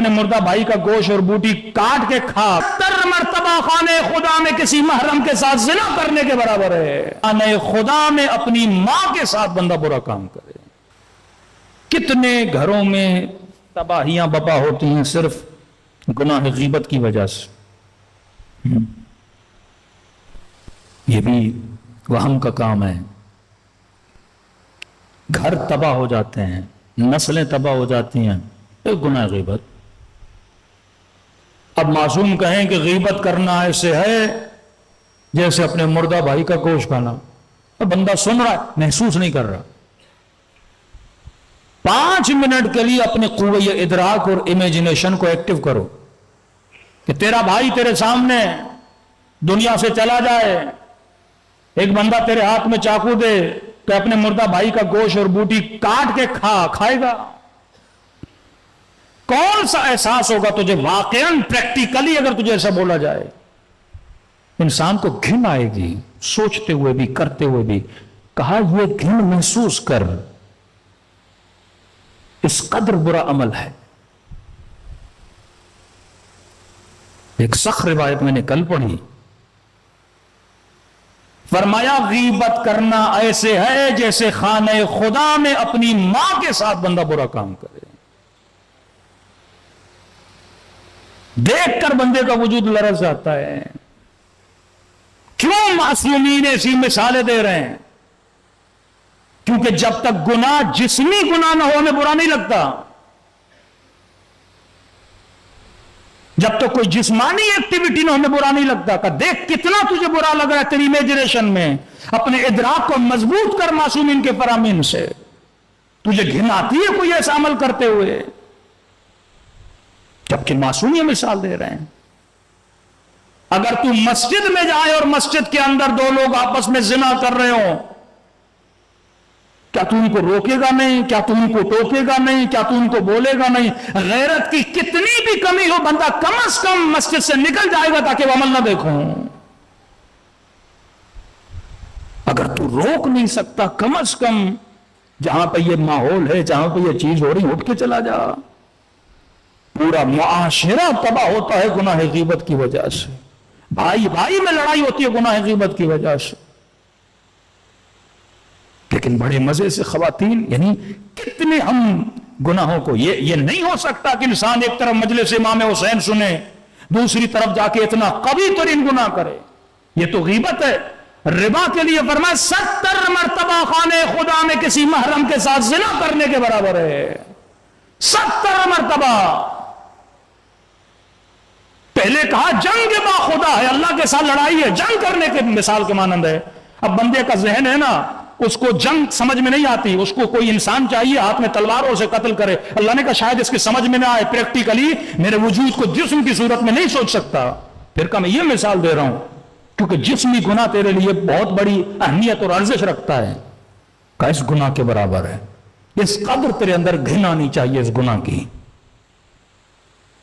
اپنے مردہ بھائی کا گوشت اور بوٹی کاٹ کے کھا 70 مرتبہ خانے خدا میں کسی محرم کے ساتھ زنا کرنے کے برابر ہے. خانے خدا میں اپنی ماں کے ساتھ بندہ برا کام کرے. کتنے گھروں میں تباہیاں بپا ہوتی ہیں صرف گناہ غیبت کی وجہ سے. یہ بھی وہم کا کام ہے. گھر تباہ ہو جاتے ہیں, نسلیں تباہ ہو جاتی ہیں, ایک گناہ غیبت. اب معصوم کہیں کہ غیبت کرنا ایسے ہے جیسے اپنے مردہ بھائی کا گوشت کھانا. اب بندہ سن رہا ہے, محسوس نہیں کر رہا. 5 منٹ کے لیے اپنے قوت ادراک اور امیجنیشن کو ایکٹیو کرو کہ تیرا بھائی تیرے سامنے دنیا سے چلا جائے, ایک بندہ تیرے ہاتھ میں چاقو دے کہ اپنے مردہ بھائی کا گوشت اور بوٹی کاٹ کے کھائے گا. کون سا احساس ہوگا تجھے واقعاً پریکٹیکلی اگر تجھے ایسا بولا جائے؟ انسان کو گھن آئے گی, سوچتے ہوئے بھی کرتے ہوئے بھی. کہا یہ گھن محسوس کر, اس قدر برا عمل ہے. ایک سخت روایت میں نے کل پڑھی, فرمایا غیبت کرنا ایسے ہے جیسے خانہ خدا میں اپنی ماں کے ساتھ بندہ برا کام کرے. دیکھ کر بندے کا وجود لرز جاتا ہے. کیوں معصومین ایسی مثالیں دے رہے ہیں؟ کیونکہ جب تک گناہ جسمی گناہ نہ ہو ہمیں برا نہیں لگتا. جب تک کوئی جسمانی ایکٹیویٹی نہ ہمیں برا نہیں لگتا. کہ دیکھ کتنا تجھے برا لگ رہا ہے تیری امیجنیشن میں. اپنے ادراک کو مضبوط کر معصومین کے فرامین سے. تجھے گھن آتی ہے کوئی ایسا عمل کرتے ہوئے؟ جبکہ معصوم یہ مثال دے رہے ہیں. اگر تو مسجد میں جائے اور مسجد کے اندر 2 لوگ آپس میں زنا کر رہے ہوں, کیا تو ان کو روکے گا نہیں؟ کیا تو ان کو ٹوکے گا نہیں؟ کیا تو ان کو بولے گا نہیں؟ غیرت کی کتنی بھی کمی ہو, بندہ کم از کم مسجد سے نکل جائے گا تاکہ وہ عمل نہ دیکھوں. اگر تو روک نہیں سکتا, کم از کم جہاں پہ یہ ماحول ہے, جہاں پہ یہ چیز ہو رہی, اٹھ کے چلا جا. پورا معاشرہ تباہ ہوتا ہے گناہ غیبت کی وجہ سے. بھائی بھائی میں لڑائی ہوتی ہے گناہ غیبت کی وجہ سے. لیکن بڑے مزے سے خواتین, یعنی کتنے ہم گناہوں کو, یہ نہیں ہو سکتا کہ انسان ایک طرف مجلس امام حسین سنے, دوسری طرف جا کے اتنا قوی ترین گناہ کرے. یہ تو غیبت ہے. ربا کے لیے فرمایا 70 مرتبہ خانے خدا میں کسی محرم کے ساتھ زنا کرنے کے برابر ہے. 70 مرتبہ. پہلے کہا جنگ با خدا ہے, اللہ کے ساتھ لڑائی ہے, جنگ کرنے کے مثال کے مانند ہے. اب بندے کا ذہن ہے نا, اس کو جنگ سمجھ میں نہیں آتی, اس کو کوئی انسان چاہیے ہاتھ میں تلواروں سے قتل کرے. اللہ نے کہا شاید اس کے سمجھ میں نہ آئے, پریکٹیکلی میرے وجود کو جسم کی صورت میں نہیں سوچ سکتا. پھر کہا میں یہ مثال دے رہا ہوں کیونکہ جسمی گناہ تیرے لیے بہت بڑی اہمیت اور ارزش رکھتا ہے. کہا اس گناہ کے برابر ہے. اس قدر تیرے اندر گھن آنی چاہیے اس گناہ کی.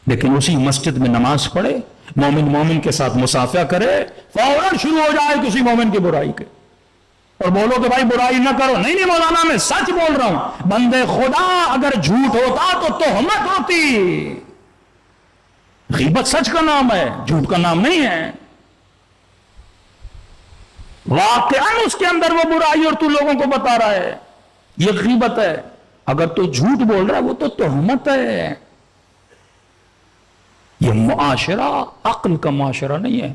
لیکن اسی مسجد میں نماز پڑھے, مومن مومن کے ساتھ مصافحہ کرے, فوراً شروع ہو جائے کسی مومن کی برائی کے, اور بولو کہ بھائی برائی نہ کرو. نہیں مولانا میں سچ بول رہا ہوں. بندے خدا اگر جھوٹ ہوتا تو تہمت ہوتی. غیبت سچ کا نام ہے, جھوٹ کا نام نہیں ہے. واقعاً اس کے اندر وہ برائی اور تو لوگوں کو بتا رہا ہے, یہ غیبت ہے. اگر تو جھوٹ بول رہا ہے وہ تو تہمت ہے. یہ معاشرہ عقل کا معاشرہ نہیں ہے.